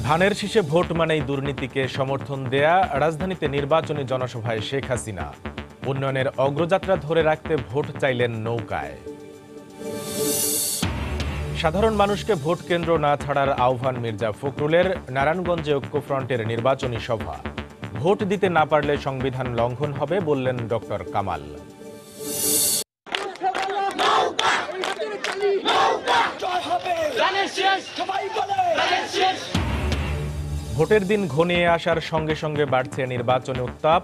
ধানের শীষে ভোট মানেই দুর্নীতিকে সমর্থন দেয়া, রাজধানীতে নির্বাচনী জনসভায় শেখ হাসিনা। উন্নয়নের অগ্রযাত্রা ধরে রাখতে ভোট চাইলেন নৌকায়। সাধারণ মানুষকে ভোট কেন্দ্র না ছাড়ার আহ্বান মির্জা ফখরুলের। নারায়ণগঞ্জে ঐক্যফ্রন্টের নির্বাচনী সভা। ভোট দিতে না পারলে সংবিধান লঙ্ঘন হবে বললেন ডক্টর কামাল। ভোটের দিন ঘনিয়ে আসার সঙ্গে সঙ্গে বাড়ছে নির্বাচনী উত্তাপ।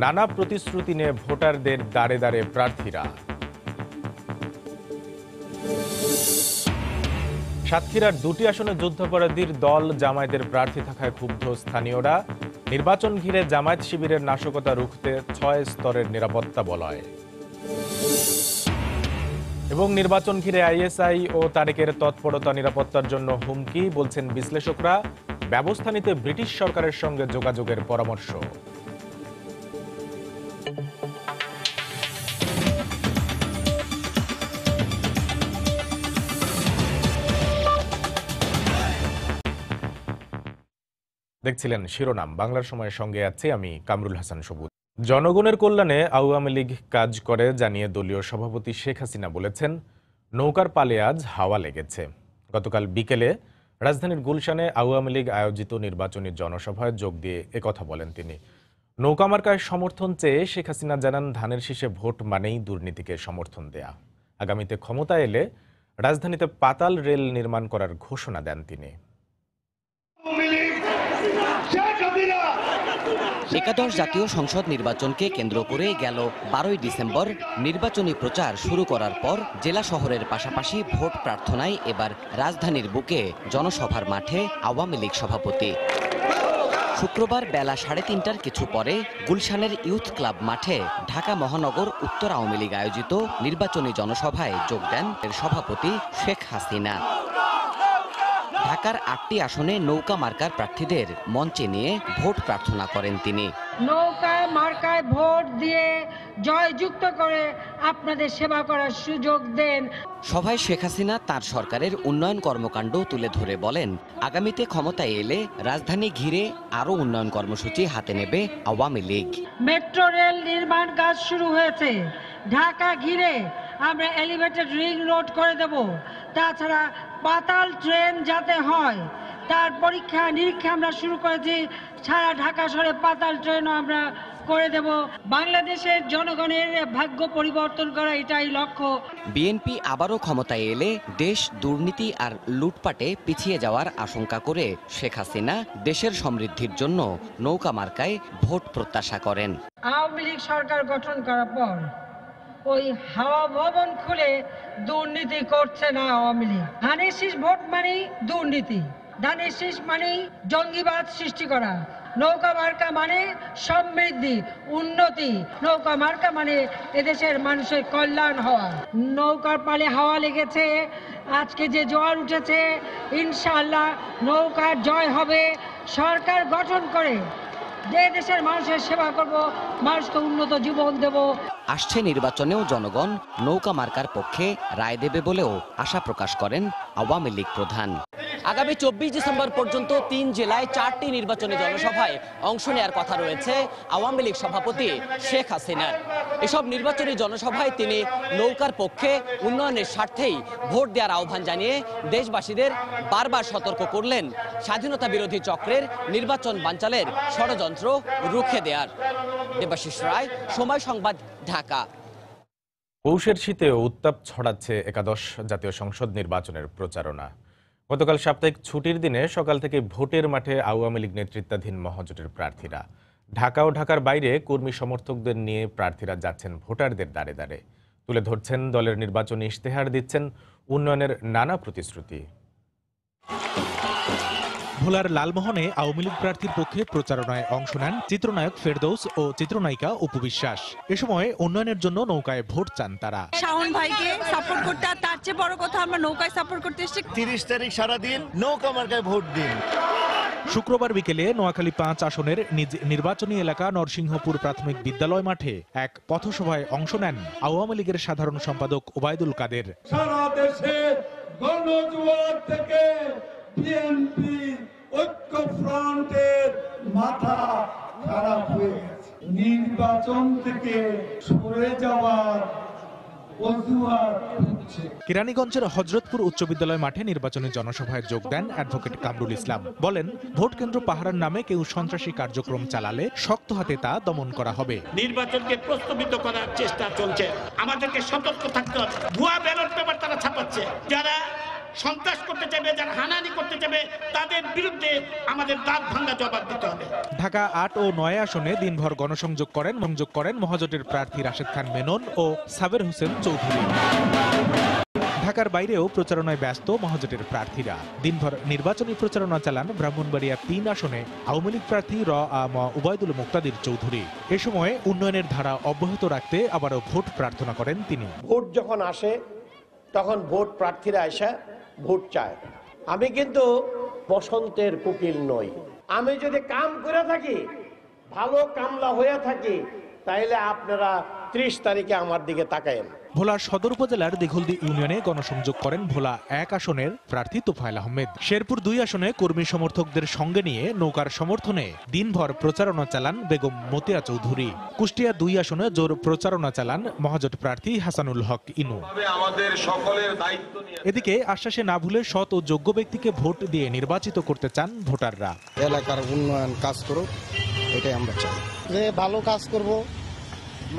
নানা প্রতিশ্রুতি নিয়ে ভোটারদের দ্বারে দ্বারে প্রার্থীরা। সাতক্ষীরার দুটি আসনে যুদ্ধাপরাধীর দল জামায়াতের প্রার্থী থাকায় ক্ষুব্ধ স্থানীয়রা। নির্বাচন ঘিরে জামায়াত শিবিরের নাশকতা রুখতে 6 স্তরের নিরাপত্তা বলয়। এবং নির্বাচন ঘিরে আইএসআই ও তারেকের তৎপরতা নিরাপত্তার জন্য হুমকি, বলছেন বিশ্লেষকরা। ব্যবস্থা নিতে ব্রিটিশ সরকারের সঙ্গে যোগাযোগের পরামর্শ। দেখছিলেন শিরোনাম। বাংলার সময়ের সঙ্গে আছি আমি কামরুল হাসান সবুজ। জনগণের কল্যাণে আওয়ামী লীগ কাজ করে জানিয়ে দলীয় সভাপতি শেখ হাসিনা বলেছেন, নৌকার পালে আজ হাওয়া লেগেছে। গতকাল বিকেলে রাজধানীর গুলশানে আওয়ামী লীগ আয়োজিত নির্বাচনী জনসভায় যোগ দিয়ে একথা বলেন তিনি। নৌকা মার্কায় সমর্থন চেয়ে শেখ হাসিনা জানান, ধানের শীষে ভোট মানেই দুর্নীতিকে সমর্থন দেয়া। আগামীতে ক্ষমতা এলে রাজধানীতে পাতাল রেল নির্মাণ করার ঘোষণা দেন তিনি। একাদশ জাতীয় সংসদ নির্বাচনকে কেন্দ্র করে গেল 12ই ডিসেম্বর নির্বাচনী প্রচার শুরু করার পর জেলা শহরের পাশাপাশি ভোট প্রার্থনায় এবার রাজধানীর বুকে জনসভার মাঠে আওয়ামী লীগ সভাপতি। শুক্রবার বেলা 3:30টার কিছু পরে গুলশানের ইউথ ক্লাব মাঠে ঢাকা মহানগর উত্তর আওয়ামী লীগ আয়োজিত নির্বাচনী জনসভায় যোগ দেন এর সভাপতি শেখ হাসিনা। ঢাকার 8টি আসনে নৌকা মার্কার প্রার্থীদের মঞ্চে নিয়ে ভোট প্রার্থনা করেন তিনি। নৌকা মার্কায় ভোট দিয়ে জয়যুক্ত করে আপনাদের সেবা করার সুযোগ দেন। সভায় শেখ হাসিনা তার সরকারের উন্নয়ন কর্মকাণ্ড তুলে ধরে বলেন, আগামীতে ক্ষমতায় এলে রাজধানী ঘিরে আরও উন্নয়ন কর্মসূচি হাতে নেবে আওয়ামী লীগ। মেট্রো রেল নির্মাণ কাজ শুরু হয়েছে। ঢাকা ঘিরে আমরা এলিভেটেড রিং রোড করে দেব। তাছাড়া পাতাল ট্রেন যাতে হয় তার পরীক্ষা নিরীক্ষা আমরা শুরু করেছি। সারা ঢাকা শহরে পাতাল ট্রেনও আমরা করে দেব। বাংলাদেশের জনগণের ভাগ্য পরিবর্তন করা এটাই লক্ষ্য। বিএনপি আবারও ক্ষমতায় এলে দেশ দুর্নীতি আর লুটপাটে পিছিয়ে যাওয়ার আশঙ্কা করে শেখ হাসিনা দেশের সমৃদ্ধির জন্য নৌকা মার্কায় ভোট প্রত্যাশা করেন। আওয়ামী লীগ সরকার গঠন করার পর ওই হাওয়া ভবন খুলে দুর্নীতি করছে না আওয়ামী লীগ। ধানের শীষ ভোট মানেই দুর্নীতি, ধানের শীষ মানেই জঙ্গিবাদ সৃষ্টি করা। নৌকা মার্কা মানে সমৃদ্ধি, উন্নতি। নৌকা মার্কা মানে এদেশের মানুষের কল্যাণ হওয়া। নৌকার পালে হাওয়া লেগেছে, আজকে যে জোয়ার উঠেছে, ইনশাআল্লাহ নৌকার জয় হবে। সরকার গঠন করে যে দেশের মানুষের সেবা করব, মানুষকে উন্নত জীবন দেব। আসছে নির্বাচনেও জনগণ নৌকা মার্কার পক্ষে রায় দেবে বলেও আশা প্রকাশ করেন আওয়ামী লীগ প্রধান। আগামী 24 ডিসেম্বর পর্যন্ত 3 জেলায় 4টি নির্বাচনী জনসভায় অংশ নেওয়ার কথা রয়েছে আওয়ামী লীগ সভাপতি শেখ হাসিনার। এসব নির্বাচনী জনসভায় তিনি নৌকার পক্ষে উন্নয়নের স্বার্থেই ভোট দেওয়ার আহ্বান জানিয়ে দেশবাসীদের বারবার সতর্ক করলেন স্বাধীনতা বিরোধী চক্রের নির্বাচন বানচালের ষড়যন্ত্র রুখে দেওয়ার। দেবাশিস রায়, সময় সংবাদ, ঢাকা। পৌষের শীতেও উত্তাপ ছড়াচ্ছে একাদশ জাতীয় সংসদ নির্বাচনের প্রচারণা। গতকাল সাপ্তাহিক ছুটির দিনে সকাল থেকে ভোটের মাঠে আওয়ামী লীগ নেতৃত্বাধীন মহাজোটের প্রার্থীরা। ঢাকা ও ঢাকার বাইরে কর্মী সমর্থকদের নিয়ে প্রার্থীরা যাচ্ছেন ভোটারদের দ্বারে দ্বারে, তুলে ধরছেন দলের নির্বাচনী ইশতেহার, দিচ্ছেন উন্নয়নের নানা প্রতিশ্রুতি। ভোলার লালমোহনে আওয়ামী লীগ প্রার্থীর পক্ষে প্রচারণায় অংশ নেন চিত্রনায়ক ফেরদৌস ও চিত্রনায়িকা অপু বিশ্বাস। এ সময় উন্নয়নের জন্য নৌকায় ভোট চান তারা। শাওন ভাইকে সাপোর্ট করতে, আর তার চেয়ে বড় কথা আমরা নৌকায় সাপোর্ট করতে এসেছি। 30 তারিখ সারাদিন নৌকা মার্কায় ভোট দিন। শুক্রবার বিকেলে নোয়াখালী 5 আসনের নিজ নির্বাচনী এলাকা নরসিংহপুর প্রাথমিক বিদ্যালয় মাঠে এক পথসভায় অংশ নেন আওয়ামী লীগের সাধারণ সম্পাদক ওবায়দুল কাদের। সারা দেশে গণজোয়ার থেকে বিএনপি ঐক্য ফ্রন্টের মাথা খারাপ হয়ে গেছে, নির্বাচন থেকে সরে যাওয়ার অজুহাত হচ্ছে। কেরানীগঞ্জের হযরতপুর উচ্চ বিদ্যালয় মাঠে নির্বাচনী জনসভায় যোগ দেন অ্যাডভোকেট কামরুল ইসলাম। বলেন, ভোট কেন্দ্র পাহারার নামে কেউ সন্ত্রাসী কার্যক্রম চালালে শক্ত হাতে তা দমন করা হবে। নির্বাচনকে প্রশ্নবিদ্ধ করার চেষ্টা চলছে, আমাদেরকে সতর্ক থাকতে হবে। ভুয়া ব্যালট পেপার তারা ছাপাচ্ছে, যারা সন্ত্রাস করতে চাইবে, যারা হানাহানি করতে চাইবে, তাদের বিরুদ্ধে আমাদের দাঁত ভাঙা জবাব দিতে হবে। ঢাকা ৮ ও ৯ আসনে দিনভর গণসংযোগ করেন মহাজোটের প্রার্থী রাশেদ খান মেনন ও সাবের হোসেন চৌধুরী। ঢাকার বাইরেও প্রচারণায় ব্যস্ত মহাজোটের প্রার্থীরা। দিনভর নির্বাচনী প্রচারণা চালান ব্রাহ্মণবাড়িয়া ৩ আসনে আওয়ামী লীগ প্রার্থী উবায়দুল মুক্তাদির চৌধুরী। এ সময় উন্নয়নের ধারা অব্যাহত রাখতে আবারও ভোট প্রার্থনা করেন তিনি। ভোট যখন আসে তখন ভোট প্রার্থীরা এসে ভোট চায়। আমি কিন্তু বসন্তের কোকিল নই। আমি যদি কাম করে থাকি, ভালো কামলা হয়ে থাকি, তাইলে আপনারা ৩০ তারিখে আমার দিকে তাকায়েন। ভোলা সদর উপজেলার দিঘলদি ইউনিয়নে গণসংযোগ করেন ভোলা ১ আসনের প্রার্থী তোফায়েল আহমেদ। শেরপুর ২ আসনে কর্মী সমর্থকদের সঙ্গে নিয়ে নৌকার সমর্থনে দিনভর প্রচারণা চালান বেগম মতিয়া চৌধুরী। কুষ্টিয়া ২ আসনে জোর প্রচারণা চালান মহাজোট প্রার্থী হাসানুল হক ইনু। এদিকে আশ্বাসে না ভুলে সৎ ও যোগ্য ব্যক্তিকে ভোট দিয়ে নির্বাচিত করতে চান ভোটাররা। এলাকার উন্নয়ন কাজ করুক, এটাই আমরা চাই। যে ভালো কাজ করব,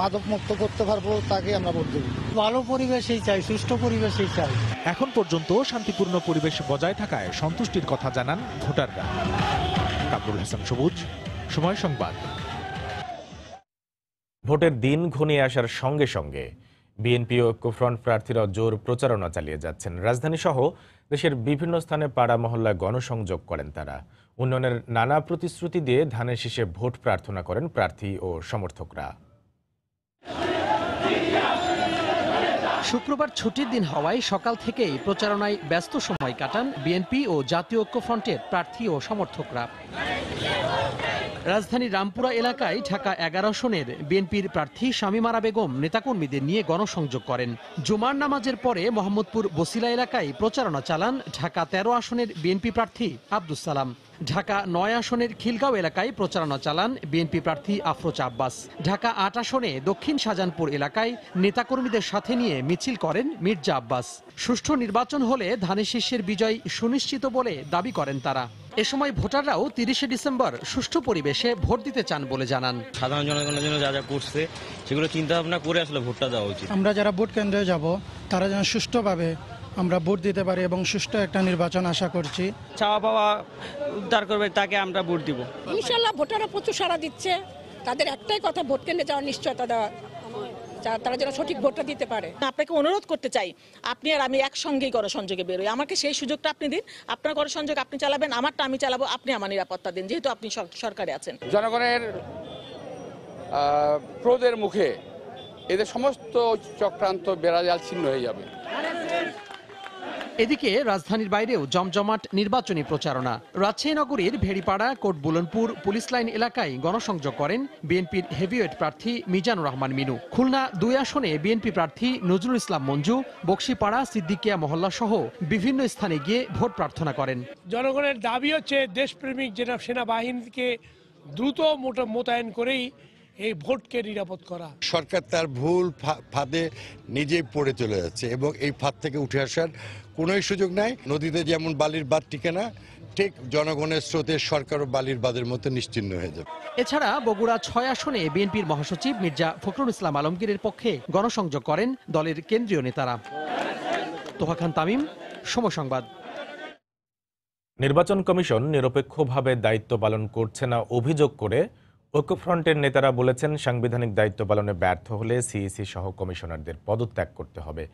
মাদক মুক্ত করতে পারবো, তাকে আমরা ভোট দেব। ভালো পরিবেশই চাই, সুষ্ঠু পরিবেশই চাই। এখন পর্যন্ত শান্তিপূর্ণ পরিবেশ বজায় থাকায় সন্তুষ্টির কথা জানান ভোটাররা। কামরুল হাসান সবুজ, সময় সংবাদ। ভোটের দিন ঘনিয়ে আসার সঙ্গে সঙ্গে বিএনপি ও ঐক্যফ্রন্ট প্রার্থীরা জোর প্রচারণা চালিয়ে যাচ্ছেন। রাজধানী সহ দেশের বিভিন্ন স্থানে পাড়া মহল্লায় গণসংযোগ করেন তারা। উন্নয়নের নানা প্রতিশ্রুতি দিয়ে ধানের শীষে ভোট প্রার্থনা করেন প্রার্থী ও সমর্থকরা। শুক্রবার ছুটির দিন হওয়ায় সকাল থেকেই প্রচারণায় ব্যস্ত সময় কাটান বিএনপি ও জাতীয় ঐক্যফ্রন্টের প্রার্থী ও সমর্থকরা। রাজধানীর রামপুরা এলাকায় ঢাকা ১১ আসনের বিএনপির প্রার্থী শামীমারা বেগম নেতাকর্মীদের নিয়ে গণসংযোগ করেন। জুমার নামাজের পরে মোহাম্মদপুর বসিলা এলাকায় প্রচারণা চালান ঢাকা ১৩ আসনের বিএনপি প্রার্থী আব্দুস সালাম। ঢাকা ৯ আসনের খিলগাঁও এলাকায় প্রচারণা চালান বিএনপি প্রার্থী আফরোজ আব্বাস। ঢাকা ৮ আসনে দক্ষিণ শাহজাহানপুর এলাকায় নেতাকর্মীদের সাথে নিয়ে মিছিল করেন মির্জা আব্বাস। সুষ্ঠু নির্বাচন হলে ধানের শীষের বিজয় সুনিশ্চিত বলে দাবি করেন তারা। এ সময় ভোটাররাও ৩০শে ডিসেম্বর সুষ্ঠু পরিবেশে ভোট দিতে চান বলে জানান। সাধারণ জনগণের জন্য যা যা করছে সেগুলো চিন্তা ভাবনা করে আসলে ভোটটা দেওয়া উচিত। আমরা যারা ভোট কেন্দ্রে যাব, তারা যেন সুষ্ঠুভাবে আমরা ভোট দিতে পারি এবং সুষ্ঠু একটা নির্বাচন আশা করছি। চাওয়া পাওয়া উদ্ধার করবে, তাকে আমরা ভোট দিব। ইনশাআল্লাহ ভোটাররা প্রচুর সাড়া দিচ্ছে। তাদের একটাই কথা, ভোট কেন্দ্রে যাওয়ার নিশ্চয়তা দেওয়া, তারা যেন সঠিক ভোটটা দিতে পারে। আপনাকে অনুরোধ করতে চাই, আপনি আর আমি একসঙ্গেই গণসংযোগে বেরোই। আমাকে সেই সুযোগটা আপনি দিন। আপনার গণসংযোগ আপনি চালাবেন, আমারটা আমি চালাবো, আপনি আমার নিরাপত্তা দিন, যেহেতু আপনি সরকারে আছেন। জনগণের ক্রোধের মুখে এদের সমস্ত চক্রান্ত বেড়াজাল ছিন্ন হয়ে যাবে। এদিকে রাজধানীর বাইরেও জমজমাট নির্বাচনী প্রচারণা। রাজশাহী নগরীর ভেড়িপাড়া, কোট বুলনপুর, পুলিশ লাইন এলাকায় গণসংযোগ করেন বিএনপির হেভিওয়েট প্রার্থী মিজানুর রহমান মিনু। খুলনা ২ আসনে বিএনপি প্রার্থী নজরুল ইসলাম মঞ্জু বক্সিপাড়া, সিদ্দিকিয়া মহল্লা সহ বিভিন্ন স্থানে গিয়ে ভোট প্রার্থনা করেন। জনগণের দাবি হচ্ছে দেশপ্রেমিক যেটা সেনাবাহিনীকে দ্রুত মোতায়েন করেই এই ভোটকে নিরাপদ করা। সরকার তার ভুল ফাঁদে নিজেই পড়ে চলে যাচ্ছে এবং এই ফাঁদ থেকে উঠে আসার কোনো সুযোগ নাই। নদীতে যেমন বালির বাঁধ টিকে না, ঠিক জনগণের স্রোতে সরকারও বালির বাঁধের মতো নিশ্চিহ্ন হয়ে যাবে। এছাড়া বগুড়া ৬ আসনে বিএনপির মহাসচিব মির্জা ফখরুল ইসলাম আলমগীরের পক্ষে গণসংযোগ করেন দলের কেন্দ্রীয় নেতারা। তোহা খান তামিম, সময় সংবাদ। নির্বাচন কমিশন নিরপেক্ষভাবে দায়িত্ব পালন করছে না অভিযোগ করে ঐক্যফ্রন্টের নেতারা বলেছেন, সাংবিধানিক দায়িত্ব পালনে ব্যর্থ হলে সিইসি সহ কমিশনারদের পদত্যাগ করতে হবে।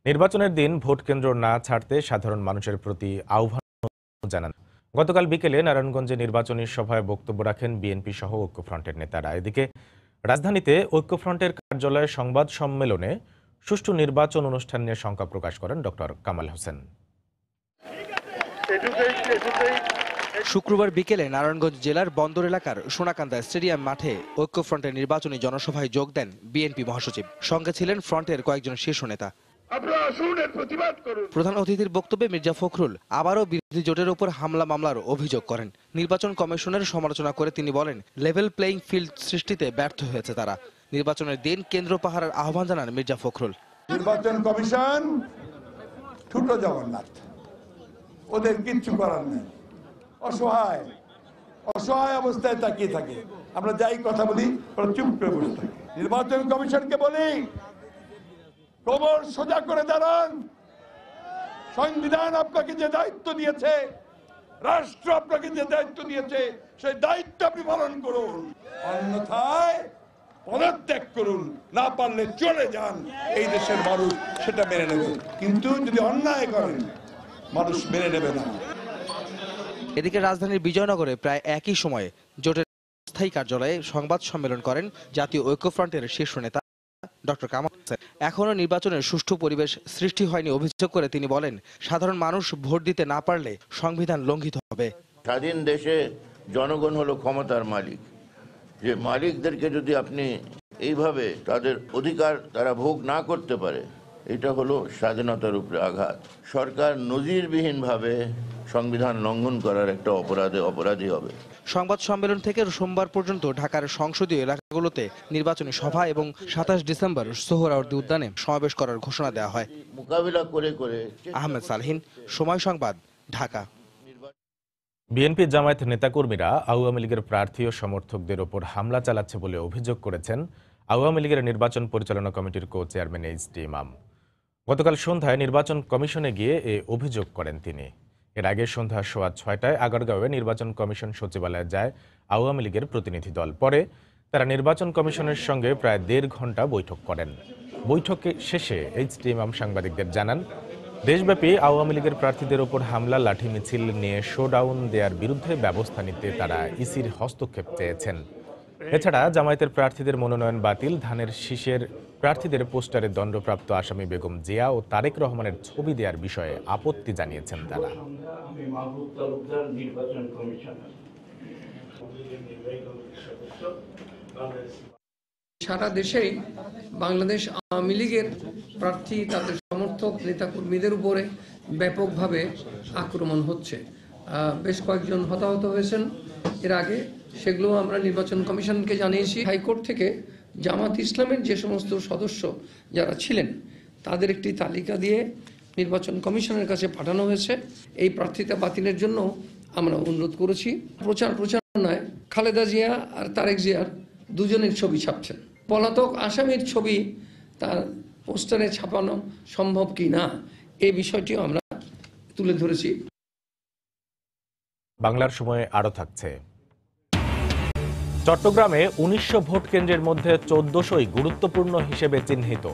নির্বাচনের দিন ভোট কেন্দ্র না ছাড়তে সাধারণ মানুষের প্রতি আহ্বান জানান। গতকাল বিকেলে নারায়ণগঞ্জে নির্বাচনী সভায় বক্তব্য রাখেন বিএনপি সহ ঐক্যফ্রন্টের নেতারা। এদিকে রাজধানীতে ঐক্যফ্রন্টের কার্যালয়ে সংবাদ সম্মেলনে সুষ্ঠু নির্বাচন অনুষ্ঠান নিয়ে শঙ্কা প্রকাশ করেন ডক্টর কামাল হোসেন। শুক্রবার বিকেলে নারায়ণগঞ্জ জেলার বন্দর এলাকার সোনাকান্দা স্টেডিয়াম মাঠে ঐক্যফ্রন্টের নির্বাচনী জনসভায় যোগ দেন বিএনপি মহাসচিব। সঙ্গে ছিলেন ফ্রন্টের কয়েকজন শীর্ষ নেতা। আপনারা আসুন, এর প্রতিবাদ করুন। প্রধান অতিথির বক্তব্যে মির্জা ফখরুল আবারও বিরোধী জোটের উপর হামলা মামলার অভিযোগ করেন। নির্বাচন কমিশনের সমালোচনা করে তিনি বলেন, লেভেল প্লেইং ফিল্ড সৃষ্টিতে ব্যর্থ হয়েছে তারা। নির্বাচনের দিন কেন্দ্র পাহারার আহ্বান জানান মির্জা ফখরুল। নির্বাচন কমিশন ছোট জগন্নাথ, ওদের কিচ্ছু করার নেই, অসহায় অসহায় অবস্থায় তাকিয়ে থাকে। আমরা যাই কথা বলি ওরা চুপ করে বসে থাকে। নির্বাচন কমিশনকে বলি, কোমর সোজা করে দাঁড়ান। সংবিধান আপনাকে যে দায়িত্ব দিয়েছে, রাষ্ট্র আপনাকে যে দায়িত্ব দিয়েছে, সেই দায়িত্ব আপনি পালন করুন, অন্যথায় পদত্যাগ করুন, না পারলে চলে যান। এই দেশের মানুষ সেটা মেনে নেবে, কিন্তু যদি অন্যায় করেন মানুষ মেনে নেবে না। এদিকে রাজধানীর বিজয়নগরে প্রায় একই সময়ে জোটের স্থায়ী কার্যালয়ে সংবাদ সম্মেলন করেন জাতীয় ঐক্যফ্রন্টের শীর্ষ নেতা ডক্টর কামাল হোসেন। এখনও নির্বাচনের সুষ্ঠু পরিবেশ সৃষ্টি হয়নি অভিযোগ করে তিনি বলেন, সাধারণ মানুষ ভোট দিতে না পারলে সংবিধান লঙ্ঘিত হবে। স্বাধীন দেশে জনগণ হলো ক্ষমতার মালিক। যে মালিকদেরকে যদি আপনি এইভাবে তাদের অধিকার তারা ভোগ না করতে পারে, এটা হলো স্বাধীনতার উপরে আঘাত। সরকার নজিরবিহীনভাবে সংবিধান লঙ্ঘন করার একটা অপরাধী হবে। সংবাদ সম্মেলন থেকে সোমবার পর্যন্ত ঢাকার সংসদীয় এলাকাগুলোতে নির্বাচনী সভা এবং 27 ডিসেম্বর সোহরাওয়ার্দী উদ্যানে সমাবেশ করার ঘোষণা দেওয়া হয়। মোকাবিলা করে আহমেদ সালহিন, সময় সংবাদ, ঢাকা। বিএনপি জামায়াত নেতাকর্মীরা আওয়ামী লীগের প্রার্থী ও সমর্থকদের ওপর হামলা চালাচ্ছে বলে অভিযোগ করেছেন আওয়ামী লীগের নির্বাচন পরিচালনা কমিটির কো-চেয়ারম্যান এইচ.টি. ইমাম। গতকাল সন্ধ্যায় নির্বাচন কমিশনে গিয়ে এ অভিযোগ করেন তিনি। এর আগে সন্ধ্যা 6:15 আগারগাঁওয়ে নির্বাচন কমিশন সচিবালয়ে যায় আওয়ামী লীগের প্রতিনিধি দল। পরে তারা নির্বাচন কমিশনের সঙ্গে প্রায় 1.5 ঘণ্টা বৈঠক করেন। বৈঠকে শেষে এইচ.টি. ইমাম সাংবাদিকদের জানান, দেশব্যাপী আওয়ামী লীগের প্রার্থীদের ওপর হামলা, লাঠি মিছিল নিয়ে শোডাউন দেওয়ার বিরুদ্ধে ব্যবস্থা নিতে তারা ইসির হস্তক্ষেপ চেয়েছেন। এছাড়া জামায়াতের প্রার্থীদের মনোনয়ন বাতিল, ধানের শীষের প্রার্থীদের পোস্টারে দণ্ডপ্রাপ্ত আসামি বেগম জিয়া ও তারেক রহমানের ছবি দেওয়ার বিষয়ে আপত্তি জানিয়েছেন তারা। সারা দেশেই বাংলাদেশ আওয়ামী লীগের প্রার্থী, তাদের সমর্থক, নেতাকর্মীদের উপরে ব্যাপকভাবে আক্রমণ হচ্ছে। বেশ কয়েকজন হতাহত হয়েছেন এর আগে, সেগুলো আমরা নির্বাচন কমিশনকে জানিয়েছি। হাইকোর্ট থেকে জামাত ইসলামের যে সমস্ত সদস্য যারা ছিলেন তাদের একটি তালিকা দিয়ে নির্বাচন কমিশনের কাছে পাঠানো হয়েছে। এই প্রার্থিতা বাতিলের জন্য আমরা অনুরোধ করেছি। প্রচারণায় খালেদা জিয়া আর তারেক জিয়ার দুজনের ছবি ছাপছেন। পলাতক আসামির ছবি তার পোস্টারে ছাপানো সম্ভব কি না, এই বিষয়টিও আমরা তুলে ধরেছি। বাংলার সময়ে আরও থাকছে। চট্টগ্রামে 1900 ভোট কেন্দ্রের মধ্যে 1400ই গুরুত্বপূর্ণ হিসেবে চিহ্নিত।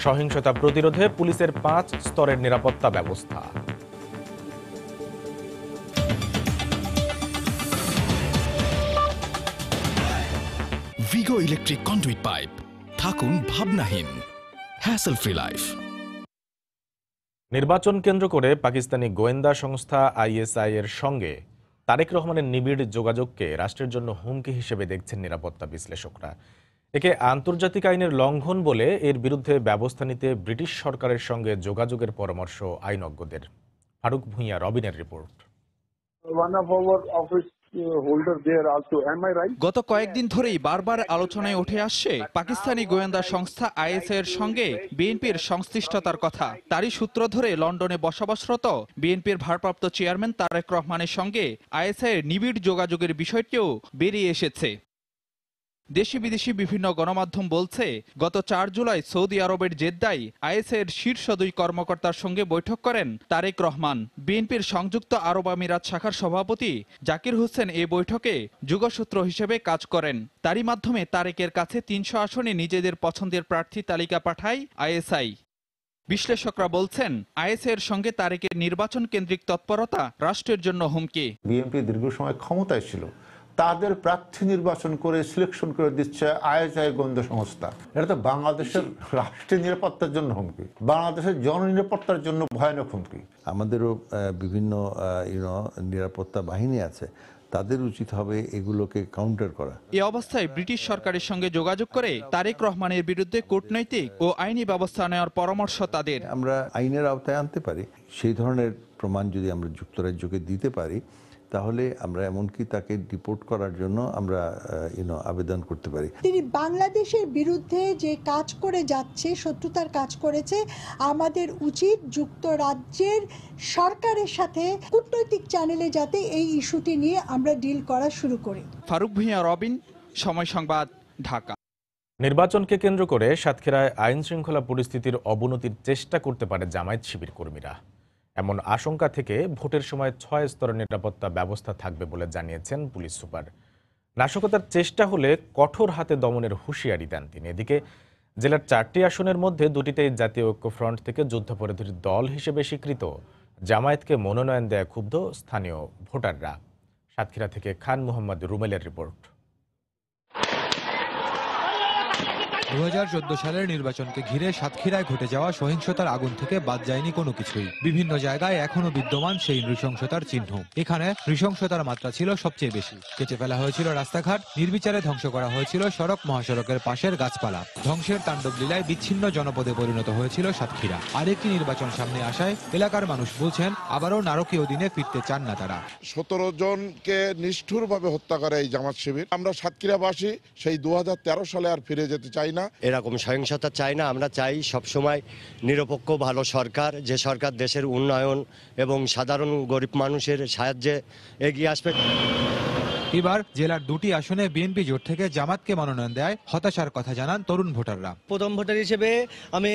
সহিংসতা প্রতিরোধে পুলিশের 5 স্তরের নিরাপত্তা ব্যবস্থা। ভিগো ইলেকট্রিক কন্ডুইট পাইপ, থাকুন ভাবনাহীন, হ্যাসেল ফ্রি লাইফ। নির্বাচন কেন্দ্র করে পাকিস্তানি গোয়েন্দা সংস্থা আইএসআই এর সঙ্গে তারেক রহমানের নিবিড় যোগাযোগকে রাষ্ট্রের জন্য হুমকি হিসেবে দেখছেন নিরাপত্তা বিশ্লেষকরা। একে আন্তর্জাতিক আইনের লঙ্ঘন বলে এর বিরুদ্ধে ব্যবস্থা নিতে ব্রিটিশ সরকারের সঙ্গে যোগাযোগের পরামর্শ আইনজ্ঞদের। ফারুক ভূঁইয়া, রবিনের রিপোর্ট। গত কয়েকদিন ধরেই বারবার আলোচনায় উঠে আসছে পাকিস্তানি গোয়েন্দা সংস্থা আইএসআই এর সঙ্গে বিএনপির সংশ্লিষ্টতার কথা। তারই সূত্র ধরে লন্ডনে বসবাসরত বিএনপির ভারপ্রাপ্ত চেয়ারম্যান তারেক রহমানের সঙ্গে আইএসআই এর নিবিড় যোগাযোগের বিষয়টিও বেরিয়ে এসেছে। দেশি বিদেশি বিভিন্ন গণমাধ্যম বলছে, গত 4 জুলাই সৌদি আরবের জেদ্দায় আইএসআই এর শীর্ষ 2 কর্মকর্তার সঙ্গে বৈঠক করেন তারেক রহমান। বিএনপির সংযুক্ত আরব আমিরাত শাখার সভাপতি জাকির হোসেন এই বৈঠকে যোগসূত্র হিসেবে কাজ করেন। তারই মাধ্যমে তারেকের কাছে 300 আসনে নিজেদের পছন্দের প্রার্থী তালিকা পাঠায় আইএসআই। বিশ্লেষকরা বলছেন, আইএসআই এর সঙ্গে তারেকের নির্বাচন কেন্দ্রিক তৎপরতা রাষ্ট্রের জন্য হুমকি। বিএনপি দীর্ঘ সময় ক্ষমতায় ছিল, তাদের প্রার্থী নির্বাচন করে সিলেকশন করে দিচ্ছে আইএসআই গোয়েন্দা সংস্থা। এটা তো বাংলাদেশের রাষ্ট্রীয় নিরাপত্তার জন্য হুমকি, বাংলাদেশের জননিরাপত্তার জন্য ভয়ানক হুমকি। আমাদেরও বিভিন্ন নিরাপত্তা বাহিনী আছে, তাদের উচিত হবে এগুলোকে কাউন্টার করা। এই অবস্থায় ব্রিটিশ সরকারের সঙ্গে যোগাযোগ করে তারেক রহমানের বিরুদ্ধে কূটনৈতিক ও আইনি ব্যবস্থা নেওয়ার পরামর্শ তাদের। আমরা আইনের আওতায় আনতে পারি, সেই ধরনের প্রমাণ যদি আমরা যুক্তরাজ্যকে দিতে পারি তাহলে আমরা এমনকি তাকে ডিপোর্ট করার জন্য আমরা আবেদন করতে পারি। তিনি বাংলাদেশের বিরুদ্ধে যে কাজ করে যাচ্ছে, শত্রুতার কাজ করেছে, আমাদের উচিত যুক্তরাজ্যের সরকারের সাথে কূটনৈতিক চ্যানেলে যাতে এই ইস্যুটি নিয়ে আমরা ডিল করা শুরু করি। ফারুক ভূঁইয়া, রবিন, সময় সংবাদ, ঢাকা। নির্বাচনকে কেন্দ্র করে সাতক্ষীরায় আইন শৃঙ্খলা পরিস্থিতির অবনতির চেষ্টা করতে পারে জামায়াত শিবির কর্মীরা। এমন আশঙ্কা থেকে ভোটের সময় 6 স্তরের নিরাপত্তা ব্যবস্থা থাকবে বলে জানিয়েছেন পুলিশ সুপার। নাশকতার চেষ্টা হলে কঠোর হাতে দমনের হুঁশিয়ারি দেন তিনি। এদিকে জেলার 4টি আসনের মধ্যে 2টিতেই জাতীয় ঐক্যফ্রন্ট থেকে যুদ্ধাপরাধীর দল হিসেবে স্বীকৃত জামায়াতকে মনোনয়ন দেয়া ক্ষুব্ধ স্থানীয় ভোটাররা। সাতক্ষীরা থেকে খান মোহাম্মদ রুমেলের রিপোর্ট। 2014 সালের নির্বাচনকে ঘিরে সাতক্ষীরায় ঘটে যাওয়া সহিংসতার আগুন থেকে বাদ যায়নি কোনো কিছুই। বিভিন্ন জায়গায় এখনো বিদ্যমান সেই নৃশংসতার চিহ্ন। এখানে নৃশংসতার মাত্রা ছিল সবচেয়ে বেশি। কেটে ফেলা হয়েছিল রাস্তাঘাট, নির্বিচারে ধ্বংস করা হয়েছিল সড়ক মহাসড়কের পাশের গাছপালা। ধ্বংসের তাণ্ডব লীলায় বিচ্ছিন্ন জনপদে পরিণত হয়েছিল সাতক্ষীরা। আরেকটি নির্বাচন সামনে আসায় এলাকার মানুষ বলছেন আবারও নারকীয় দিনে ফিরতে চান না তারা। 17 জনকে নিষ্ঠুরভাবে হত্যা করে এই জামাত শিবির। আমরা সাতক্ষীরাবাসী সেই 2013 সালে আর ফিরে যেতে চাই না। এরকম সহিংসতা চাই না। আমরা চাই সবসময় নিরপেক্ষ ভালো সরকার, যে সরকার দেশের উন্নয়ন এবং সাধারণ গরিব মানুষের সাহায্যে এগিয়ে আসবে। এবার জেলার 2টি আসনে বিএনপি জোট থেকে জামাতকে মনোনয়ন দেয় হতাশার কথা জানান তরুণ ভোটাররা। প্রথম ভোটার হিসেবে আমি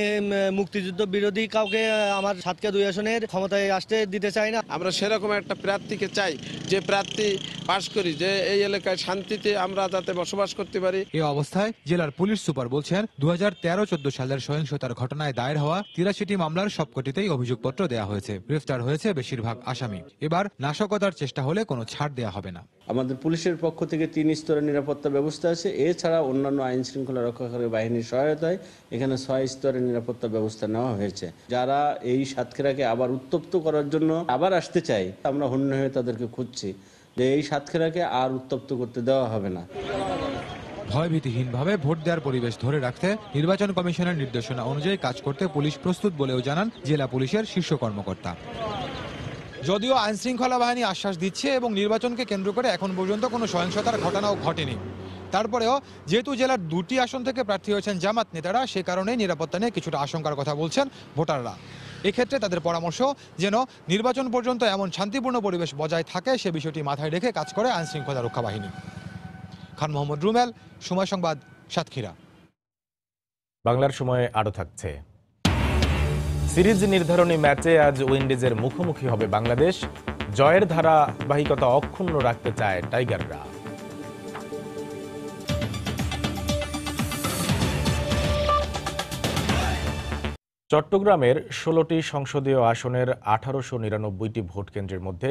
মুক্তিযুদ্ধ বিরোধী কাউকে আমার সাতক্ষীরা 2 আসনের ক্ষমতায় আসতে দিতে চাই না। আমরা সেরকম একটা প্রার্থীকে চাই যে প্রার্থী পাশ করি, যে এই এলাকায় শান্তিতে আমরা যাতে বসবাস করতে পারি। এই অবস্থায় জেলার পুলিশ সুপার বলছেন 2013-14 সালের সহিংসতার ঘটনায় দায়ের হওয়া 83টি মামলার সবকটিতেই অভিযোগপত্র দেওয়া হয়েছে। গ্রেফতার হয়েছে বেশিরভাগ আসামি। এবার নাশকতার চেষ্টা হলে কোনো ছাড় দেওয়া হবে না। আমাদের পুলিশের পক্ষ থেকে 3 স্তরের নিরাপত্তা ব্যবস্থা আছে। এছাড়া অন্যান্য আইন শৃঙ্খলা রক্ষাকারী বাহিনীর সহায়তায় এখানে 6 স্তরের নিরাপত্তা ব্যবস্থা নেওয়া হয়েছে। যারা এই সাতক্ষীরাকে আবার উত্তপ্ত করার জন্য আবার আসতে চাই, আমরা হন্য হয়ে তাদেরকে খুঁজছি যে এই সাতক্ষীরাকে আর উত্তপ্ত করতে দেওয়া হবে না। ভয়ভীতিহীনভাবে ভোট দেওয়ার পরিবেশ ধরে রাখতে নির্বাচন কমিশনের নির্দেশনা অনুযায়ী কাজ করতে পুলিশ প্রস্তুত বলেও জানান জেলা পুলিশের শীর্ষ কর্মকর্তা। যদিও আইন শৃঙ্খলা বাহিনী আশ্বাস দিচ্ছে এবং নির্বাচনকে কেন্দ্র করে এখন পর্যন্ত কোনো সহিংসতার ঘটনাও ঘটেনি, তারপরেও যেহেতু জেলার 2টি আসন থেকে প্রার্থী হয়েছেন জামাত নেতারা, সে কারণে নিরাপত্তা নিয়ে কিছুটা আশঙ্কার কথা বলছেন ভোটাররা। এক্ষেত্রে তাদের পরামর্শ যেন নির্বাচন পর্যন্ত এমন শান্তিপূর্ণ পরিবেশ বজায় থাকে, সে বিষয়টি মাথায় রেখে কাজ করে আইন শৃঙ্খলা রক্ষা বাহিনী। খান মোহাম্মদ রুমেল, সময় সংবাদ, সাতক্ষীরা। বাংলার সময় আরও থাকছে। সিরিজ নির্ধারণী ম্যাচে আজ উইন্ডিজের মুখোমুখি হবে বাংলাদেশ। জয়ের ধারাবাহিকতা অক্ষুণ্ণ রাখতে চায় টাইগাররা। চট্টগ্রামের 16টি সংসদীয় আসনের 1899টি ভোট কেন্দ্রের মধ্যে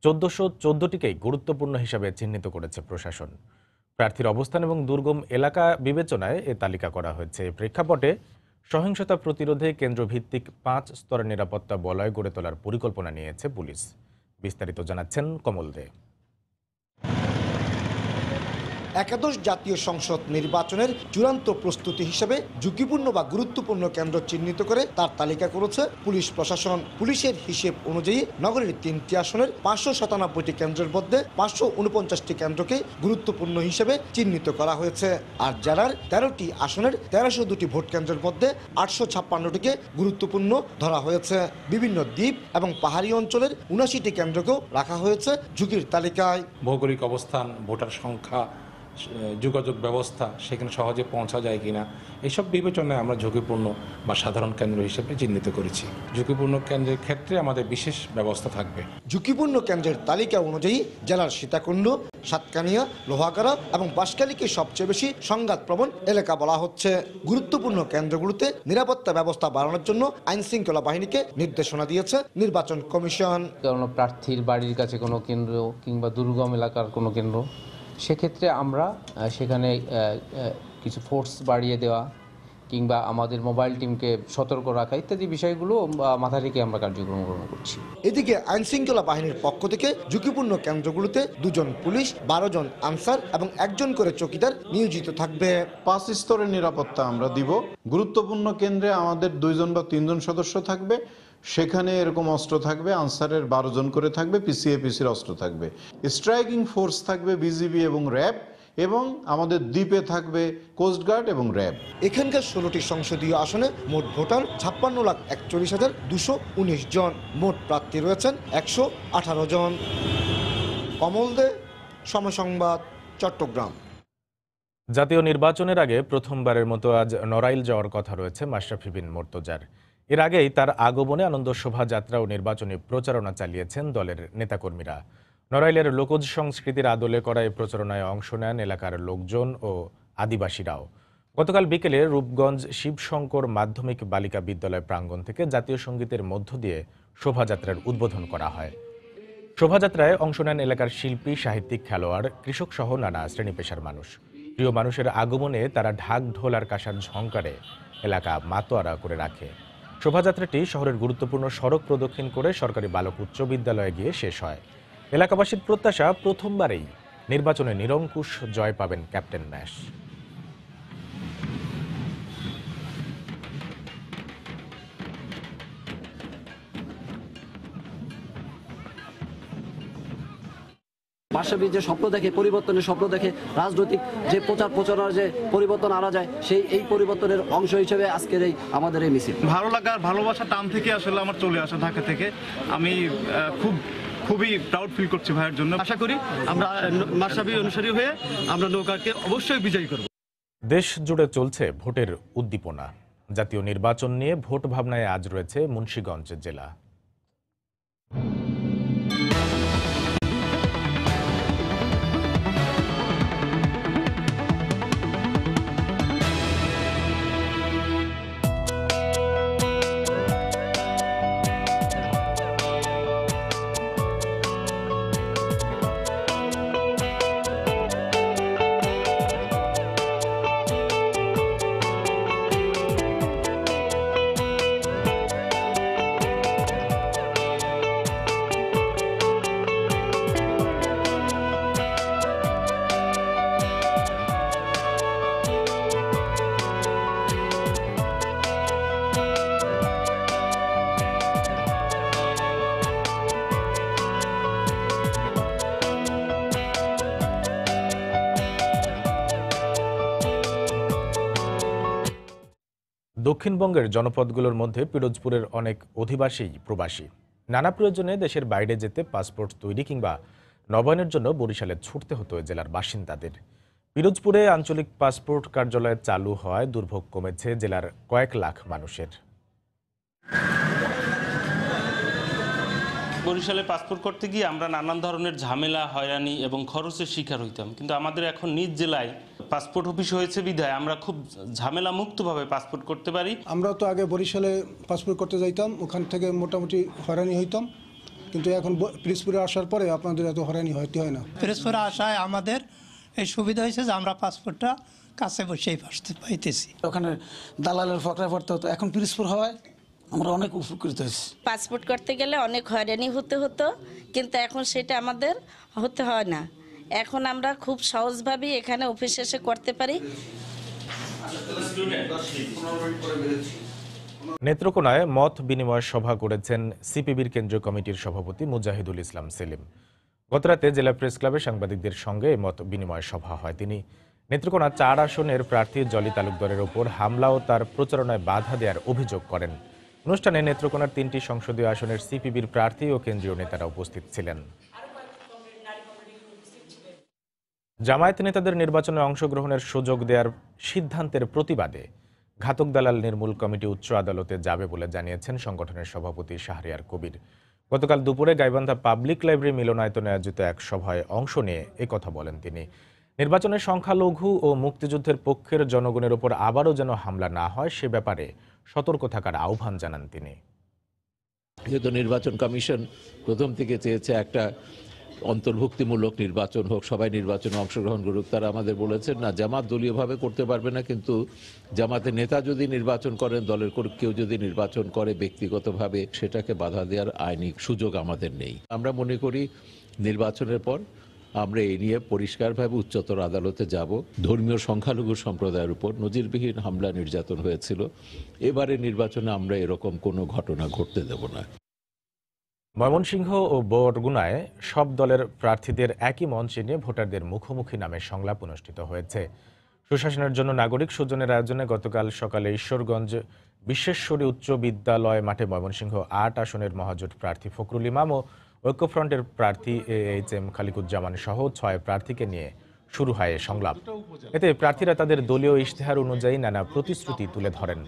1414টিকেই গুরুত্বপূর্ণ হিসাবে চিহ্নিত করেছে প্রশাসন। প্রার্থীর অবস্থান এবং দুর্গম এলাকা বিবেচনায় এ তালিকা করা হয়েছে। প্রেক্ষাপটে সহিংসতা প্রতিরোধে কেন্দ্রভিত্তিক 5 স্তরের নিরাপত্তা বলয় গড়ে তোলার পরিকল্পনা নিয়েছে পুলিশ। বিস্তারিত জানাচ্ছেন কমল দে। একাদশ জাতীয় সংসদ নির্বাচনের চূড়ান্ত প্রস্তুতি হিসেবে ঝুঁকিপূর্ণ বা গুরুত্বপূর্ণ কেন্দ্র চিহ্নিত করে তার তালিকা করেছে পুলিশ প্রশাসন। পুলিশের হিসেব অনুযায়ী নগরীর 3টি আসনের 597টি কেন্দ্রের মধ্যে 549টি কেন্দ্রকে গুরুত্বপূর্ণ হিসেবে চিহ্নিত করা হয়েছে। আর জেলার 13টি আসনের 1302টি ভোট কেন্দ্রের মধ্যে 856টিকে গুরুত্বপূর্ণ ধরা হয়েছে। বিভিন্ন দ্বীপ এবং পাহাড়ি অঞ্চলের 79টি কেন্দ্রকেও রাখা হয়েছে ঝুঁকির তালিকায়। ভৌগোলিক অবস্থান, ভোটার সংখ্যা, যোগাযোগ ব্যবস্থা সেখানে সহজে পৌঁছা যায় কিনা, এইসব বিবেচনায় আমরা ঝুঁকিপূর্ণ বা সাধারণ কেন্দ্র হিসেবে চিহ্নিত করেছি। ঝুঁকিপূর্ণ কেন্দ্রের ক্ষেত্রে আমাদের বিশেষ ব্যবস্থা থাকবে। ঝুঁকিপূর্ণ কেন্দ্রের তালিকা অনুযায়ী জেলার সীতাকুণ্ড, সাতকানিয়া, লোহাগাড়া এবং বাঁশখালীকে সবচেয়ে বেশি সংঘাতপ্রবণ এলাকা বলা হচ্ছে। গুরুত্বপূর্ণ কেন্দ্রগুলোতে নিরাপত্তা ব্যবস্থা বাড়ানোর জন্য আইন শৃঙ্খলা বাহিনীকে নির্দেশনা দিয়েছে নির্বাচন কমিশন। কারণ প্রার্থীর বাড়ির কাছে কোনো কেন্দ্র কিংবা দুর্গম এলাকার কোনো কেন্দ্র সেক্ষেত্রে আমরা সেখানে কিছু ফোর্স বাড়িয়ে দেওয়া কিংবা আমাদের মোবাইল টিমকে সতর্ক রাখা ইত্যাদি বিষয়গুলো মাথা রেখে আমরা কার্যক্রম গ্রহণ করছি। এদিকে আইনশৃঙ্খলা বাহিনীর পক্ষ থেকে ঝুঁকিপূর্ণ কেন্দ্রগুলোতে 2 জন পুলিশ, 12 জন আনসার এবং 1 জন করে চৌকিদার নিয়োজিত থাকবে। 5 স্তরের নিরাপত্তা আমরা দিব। গুরুত্বপূর্ণ কেন্দ্রে আমাদের 2 জন বা 3 জন সদস্য থাকবে, সেখানে এরকম অস্ত্র থাকবে, আনসারের 12 জন করে থাকবে, পিসিএপিসির অস্ত্র থাকবে, স্ট্রাইকিং ফোর্স থাকবে বিজিবি এবং র্যাব, এবং আমাদের দ্বীপে থাকবে কোস্টগার্ড এবং র্যাব। এখানকার 16টি সংসদীয় আসনে মোট ভোটার 56,41,219 জন। মোট প্রার্থী রয়েছেন 118 জন। কমল দে, সময় সংবাদ, চট্টগ্রাম। জাতীয় নির্বাচনের আগে প্রথমবারের মতো আজ নড়াইল যাওয়ার কথা রয়েছে মাশরাফি বিন মুর্তজার। এর আগেই তার আগমনে আনন্দ শোভাযাত্রা ও নির্বাচনী প্রচারণা চালিয়েছেন দলের নেতাকর্মীরা। নড়াইলের লোকজ সংস্কৃতির আদলে করা এই প্রচারণায় অংশ নেন এলাকার লোকজন ও আদিবাসীরাও। গতকাল বিকেলে রূপগঞ্জ শিবশঙ্কর মাধ্যমিক বালিকা বিদ্যালয় প্রাঙ্গণ থেকে জাতীয় সঙ্গীতের মধ্য দিয়ে শোভাযাত্রার উদ্বোধন করা হয়। শোভাযাত্রায় অংশ নেন এলাকার শিল্পী, সাহিত্যিক, খেলোয়াড়, কৃষক সহ নানা শ্রেণী পেশার মানুষ। প্রিয় মানুষের আগমনে তারা ঢাক, ঢোল আর কাঁসার ঝংকারে এলাকা মাতোয়ারা করে রাখে। শোভাযাত্রাটি শহরের গুরুত্বপূর্ণ সড়ক প্রদক্ষিণ করে সরকারি বালক উচ্চ বিদ্যালয়ে গিয়ে শেষ হয়। এলাকাবাসীর প্রত্যাশা প্রথমবারেই নির্বাচনে নিরঙ্কুশ জয় পাবেন ক্যাপ্টেন ম্যাশ। মাশরাফি যে স্বপ্ন দেখে, পরিবর্তনের স্বপ্ন দেখে, রাজনৈতিক যে প্রচারণার যে পরিবর্তন আনা যায়, এই পরিবর্তনের অংশ হিসেবে আজকের আমাদের এই মিছিল। ভালো লাগার ভালোবাসা টান থেকে আসলে আমার চলে আসা ঢাকা থেকে। আমি খুবই প্রাউড ফিল করছি ভাইয়ের জন্য। আশা করি আমরা মাশরাফি অনুসারী হয়ে আমরা নৌকাকে অবশ্যই বিজয়ী করব। দেশ জুড়ে চলছে ভোটের উদ্দীপনা। জাতীয় নির্বাচন নিয়ে ভোট ভাবনায় আজ রয়েছে মুন্সিগঞ্জ জেলা। দক্ষিণবঙ্গের জনপদগুলোর মধ্যে পিরোজপুরের অনেক অধিবাসী প্রবাসী। নানা প্রয়োজনে দেশের বাইরে যেতে পাসপোর্ট তৈরি কিংবা নবায়নের জন্য বরিশালে ছুটতে হতো জেলার বাসিন্দাদের। পিরোজপুরে আঞ্চলিক পাসপোর্ট কার্যালয় চালু হওয়ায় দুর্ভোগ কমেছে জেলার কয়েক লাখ মানুষের। বরিশালে পাসপোর্ট করতে গিয়ে আমরা নানান ধরনের ঝামেলা, হয়রানি এবং খরচের শিকার হইতাম, কিন্তু আমাদের এখন নিজ জেলায় পাসপোর্ট অফিস হয়েছে বিধায় আমরা খুব ঝামেলা মুক্তভাবে পাসপোর্ট করতে পারি। আমরা তো আগে বরিশালে পাসপোর্ট করতে যাইতাম, ওখান থেকে মোটামুটি হয়রানি হইতাম, কিন্তু এখন পিরোজপুরে আসার পরে আপনাদের এত হয়রানি হইতে হয় না। পিরোজপুরে আসায় আমাদের এই সুবিধা হয়েছে যে আমরা পাসপোর্টটা কাছে বসেই পাইতেছি। ওখানে দালালের ফকরা পড়তে হতো, এখন পিরোজপুর হওয়ায় আমরা অনেক উপকৃত হয়েছি। পাসপোর্ট করতে গেলে অনেক হয়রানি হতে হতো, কিন্তু এখন সেটা আমাদের হতে হয় না। এখন আমরা খুব সহজভাবেই এখানে অফিস এসে করতে পারি। নেত্রকোনায় মত বিনিময় সভা করেছেন সিপিবির কেন্দ্রীয় কমিটির সভাপতি মুজাহিদুল ইসলাম সেলিম। গতরাতে জেলা প্রেস ক্লাবে সাংবাদিকদের সঙ্গে মত বিনিময় সভা হয়। তিনি নেত্রকোনা 4 আসনের প্রার্থী জলি তালুকদারের ওপর হামলা ও তার প্রচারণায় বাধা দেওয়ার অভিযোগ করেন। অনুষ্ঠানে নেত্রকোনার 3টি সংসদীয় আসনের সিপিবির প্রার্থী ও কেন্দ্রীয় নেতারা উপস্থিত ছিলেন। জামায়াত নেতাদের নির্বাচনে অংশগ্রহণের সুযোগ দেওয়ার সিদ্ধান্তের প্রতিবাদে ঘাতক দালাল নির্মূল কমিটি উচ্চ আদালতে যাবে বলে জানিয়েছেন সংগঠনের সভাপতি শাহরিয়ার কবির। গতকাল দুপুরে গাইবান্ধা পাবলিক লাইব্রেরি মিলনায়তনে আয়োজিত এক সভায় অংশ নিয়ে একথা বলেন তিনি। নির্বাচনে সংখ্যালঘু ও মুক্তিযুদ্ধের পক্ষের জনগণের উপর আবারও যেন হামলা না হয় সে ব্যাপারে সতর্ক থাকার আহ্বান জানান তিনি। যেহেতু নির্বাচন কমিশন প্রথম থেকে চেয়েছে একটা অন্তর্ভুক্তিমূলক নির্বাচন হোক, সবাই নির্বাচনে অংশগ্রহণ করুক। তারা আমাদের বলেছেন না, জামাত দলীয়ভাবে করতে পারবে না, কিন্তু জামাতের নেতা যদি নির্বাচন করেন, দলের কেউ যদি নির্বাচন করে ব্যক্তিগতভাবে, সেটাকে বাধা দেওয়ার আইনি সুযোগ আমাদের নেই। আমরা মনে করি নির্বাচনের পর আমরা এই নিয়ে পরিষ্কারভাবে উচ্চতর আদালতে যাব। ধর্মীয় সংখ্যালঘু সম্প্রদায়ের উপর নজিরবিহীন হামলা নির্যাতন হয়েছিল, এবারে নির্বাচনে আমরা এরকম কোনো ঘটনা ঘটতে দেব না। ময়মনসিংহ ও বরগুনায় সব দলের প্রার্থীদের একই মঞ্চে নিয়ে ভোটারদের মুখোমুখি নামে সংলাপ অনুষ্ঠিত হয়েছে। সুশাসনের জন্য নাগরিক সুজনের আয়োজনে গতকাল সকালে ঈশ্বরগঞ্জ বিশ্বেশ্বরী উচ্চ বিদ্যালয় মাঠে ময়মনসিংহ ৮ আসনের মহাজোট প্রার্থী ফখরুল ইমাম ও ঐক্যফ্রন্টের প্রার্থী AHM খালিকুজ্জামান সহ ৬ প্রার্থীকে নিয়ে শুরু হয় সংলাপ। এতে প্রার্থীরা তাদের দলীয় ইশতেহার অনুযায়ী নানা প্রতিশ্রুতি তুলে ধরেন।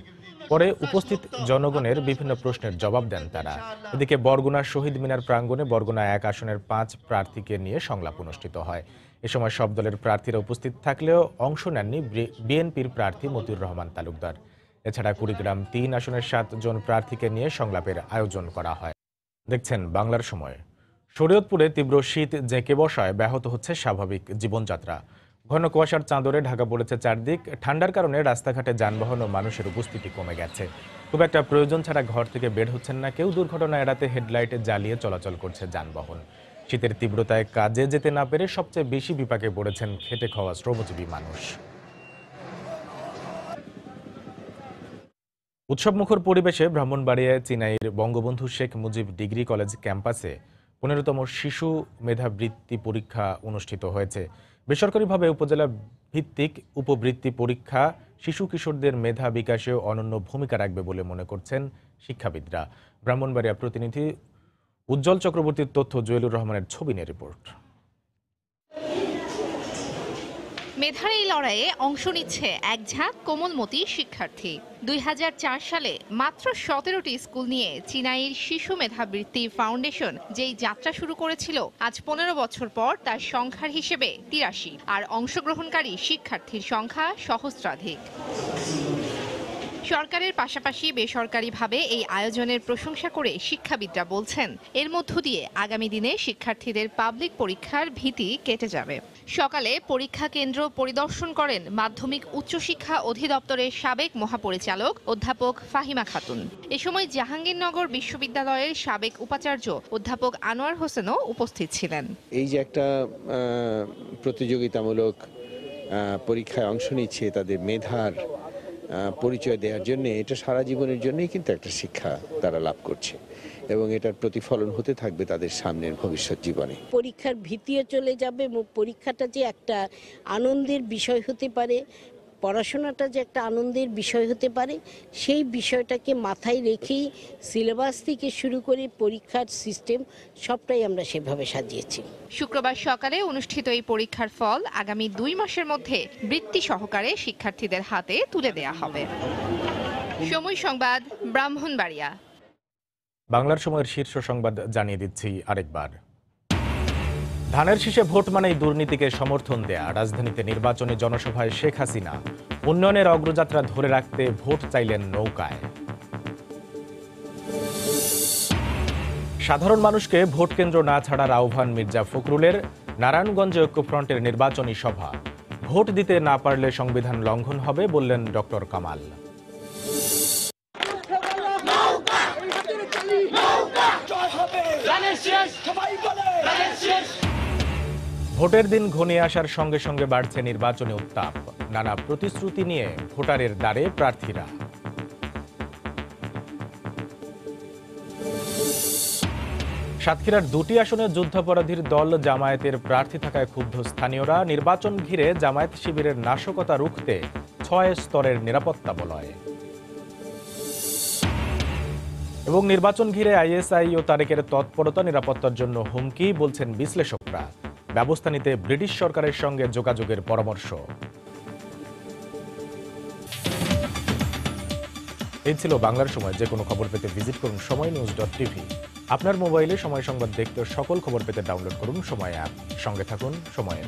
পরে উপস্থিত জনগণের বিভিন্ন প্রশ্নের জবাব দেন তারা। এদিকে বরগুনা শহীদ মিনার প্রাঙ্গণে বরগুনা ১ আসনের ৫ প্রার্থীকে নিয়ে সংলাপ অনুষ্ঠিত হয়। এ সময় সব দলের প্রার্থীরা উপস্থিত থাকলেও অংশ নেননি বিএনপির প্রার্থী মতিউর রহমান তালুকদার। এছাড়া কুড়িগ্রাম ৩ আসনের ৭ জন প্রার্থীকে নিয়ে সংলাপের আয়োজন করা হয়। দেখছেন বাংলার সময়। শরীয়তপুরে তীব্র শীত জেঁকে বসায় ব্যাহত হচ্ছে স্বাভাবিক জীবনযাত্রা। ঘন কুয়াশার চাদরে ঢাকা পড়েছে চারদিক। ঠান্ডার কারণে রাস্তাঘাটে যানবাহন ও মানুষের উপস্থিতি কমে গেছে। খুব একটা প্রয়োজন ছাড়া ঘর থেকে বের হচ্ছেন না কেউ। দুর্ঘটনা এড়াতে হেডলাইটে জ্বালিয়ে চলাচল করছে যানবাহন। শীতের তীব্রতায় কাজে যেতে না পেরে সবচেয়ে বেশি বিপাকে পড়েছেন খেটে খাওয়া শ্রমজীবী মানুষ। উৎসবমুখর পরিবেশে ব্রাহ্মণবাড়িয়ায় চিনাইর বঙ্গবন্ধু শেখ মুজিব ডিগ্রি কলেজ ক্যাম্পাসে ১৫তম শিশু মেধাবৃত্তি পরীক্ষা অনুষ্ঠিত হয়েছে। বেসরকারিভাবে উপজেলা ভিত্তিক উপবৃত্তি পরীক্ষা শিশু কিশোরদের মেধা বিকাশেও অনন্য ভূমিকা রাখবে বলে মনে করছেন শিক্ষাবিদরা। ব্রাহ্মণবাড়িয়া প্রতিনিধি উজ্জ্বল চক্রবর্তীর তথ্য, জুয়েলুর রহমানের ছবি নিয়ে রিপোর্ট। মেধার এই লড়াইয়ে অংশ নিচ্ছে এক ঝাঁক কোমলমতি শিক্ষার্থী। ২০০৪ সালে মাত্র ১৭টি স্কুল নিয়ে চিনাইর শিশু মেধাবৃত্তি ফাউন্ডেশন যেই যাত্রা শুরু করেছিল, আজ ১৫ বছর পর তার সংখ্যার হিসেবে ৮৩, আর অংশগ্রহণকারী শিক্ষার্থীর সংখ্যা সহস্রাধিক। সরকারের পাশাপাশি বেসরকারিভাবে এই আয়োজনের প্রশংসা করে শিক্ষাবিদরা বলছেন, এর মধ্য দিয়ে আগামী দিনে শিক্ষার্থীদের পাবলিক পরীক্ষার ভীতি কেটে যাবে। সকালে পরীক্ষা কেন্দ্র পরিদর্শন করেন মাধ্যমিক উচ্চশিক্ষা অধিদপ্তরের সাবেক মহাপরিচালক অধ্যাপক ফাহিমা খাতুন। এ সময় জাহাঙ্গীরনগর বিশ্ববিদ্যালয়ের সাবেক উপাচার্য অধ্যাপক আনোয়ার হোসেনও উপস্থিত ছিলেন। এই যে একটা প্রতিযোগিতামূলক পরীক্ষায় অংশ নিচ্ছে তাদের মেধার পরিচয় দেওয়ার জন্য, এটা সারা জীবনের জন্যই কিন্তু একটা শিক্ষা তারা লাভ করছে এবং এটার প্রতিফলন হতে থাকবে তাদের সামনের ভবিষ্যৎ জীবনে। পরীক্ষার ভীতিও চলে যাবে এবং পরীক্ষাটা যে একটা আনন্দের বিষয় হতে পারে, পড়াশোনাটা যে একটা আনন্দের বিষয় হতে পারে, সেই বিষয়টাকে মাথায় রেখেই সিলেবাস থেকে শুরু করে পরীক্ষার সিস্টেম সবটাই আমরা সেভাবে সাজিয়েছি। শুক্রবার সকালে অনুষ্ঠিত এই পরীক্ষার ফল আগামী ২ মাসের মধ্যে বৃত্তি সহকারে শিক্ষার্থীদের হাতে তুলে দেয়া হবে। সময় সংবাদ, ব্রাহ্মণবাড়িয়া। বাংলার সময়ের শীর্ষ সংবাদ জানিয়ে দিচ্ছি আরেকবার। ধানের শীষে ভোট মানেই দুর্নীতিকে সমর্থন দেয়া। রাজধানীতে নির্বাচনী জনসভায় শেখ হাসিনা উন্নয়নের অগ্রযাত্রা ধরে রাখতে ভোট চাইলেন নৌকায়। সাধারণ মানুষকে ভোট কেন্দ্র না ছাড়ার আহ্বান মির্জা ফখরুলের। নারায়ণগঞ্জে ঐক্যফ্রন্টের নির্বাচনী সভা। ভোট দিতে না পারলে সংবিধান লঙ্ঘন হবে বললেন ডক্টর কামাল। ভোটের দিন ঘনিয়ে আসার সঙ্গে সঙ্গে বাড়ছে নির্বাচনী উত্তাপ। নানা প্রতিশ্রুতি নিয়ে ভোটারের দ্বারে প্রার্থীরা। সাতক্ষীরার ২টি আসনে যুদ্ধাপরাধীর দল জামায়াতের প্রার্থী থাকায় ক্ষুব্ধ স্থানীয়রা। নির্বাচন ঘিরে জামায়াত শিবিরের নাশকতা রুখতে ৬ স্তরের নিরাপত্তা বলয়। এবং নির্বাচন ঘিরে আইএসআই ও তারেকের তৎপরতা নিরাপত্তার জন্য হুমকি বলছেন বিশ্লেষকরা। ব্যবস্থা নিতে ব্রিটিশ সরকারের সঙ্গে যোগাযোগের পরামর্শ। এই ছিল বাংলার সময়। যে কোনো খবর পেতে ভিজিট করুন সময়নিউজ.tv। আপনার মোবাইলে সময় সংবাদ দেখতে সকল খবর পেতে ডাউনলোড করুন সময় অ্যাপ। সঙ্গে থাকুন সময়ের।